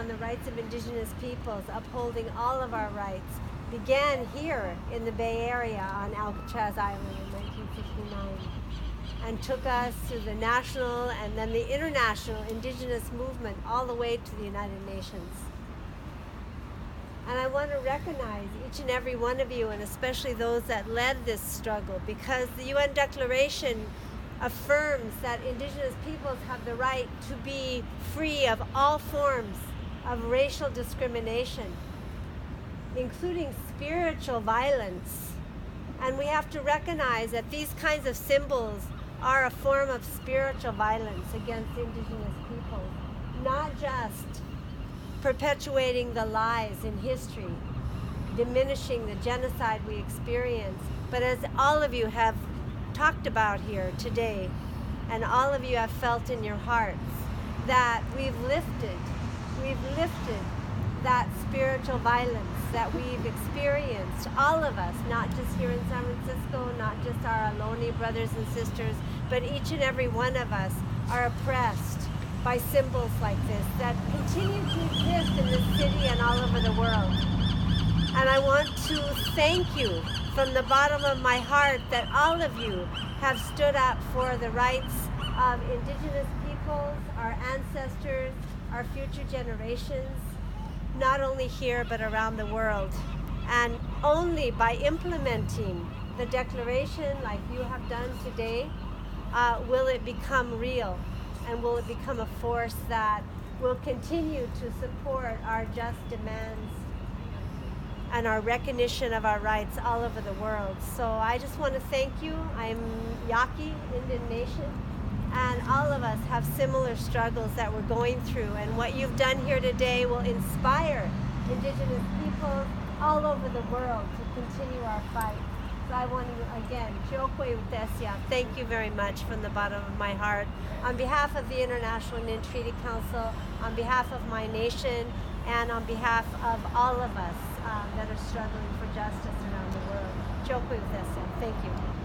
on the rights of Indigenous peoples, upholding all of our rights, began here in the Bay Area on Alcatraz Island in 1959 and took us to the national and then the international Indigenous movement all the way to the United Nations. And I want to recognize each and every one of you, and especially those that led this struggle, because the UN Declaration affirms that Indigenous peoples have the right to be free of all forms of racial discrimination, including spiritual violence. And we have to recognize that these kinds of symbols are a form of spiritual violence against Indigenous peoples, not just perpetuating the lies in history, diminishing the genocide we experience, but as all of you have talked about here today, and all of you have felt in your hearts, that we've lifted that spiritual violence that we've experienced, all of us, not just here in San Francisco, not just our Ohlone brothers and sisters, but each and every one of us are oppressed by symbols like this that continue to exist in this city and all over the world. And I want to thank you from the bottom of my heart that all of you have stood up for the rights of Indigenous peoples, our ancestors, our future generations, not only here but around the world. And only by implementing the declaration like you have done today will it become real, and will it become a force that will continue to support our just demands and our recognition of our rights all over the world. So I just want to thank you. I'm Yaqui, Indian Nation, and all of us have similar struggles that we're going through, and what you've done here today will inspire Indigenous people all over the world to continue our fight. So I want to, again, thank you very much from the bottom of my heart. On behalf of the International Indian Treaty Council, on behalf of my nation, and on behalf of all of us that are struggling for justice around the world. Thank you.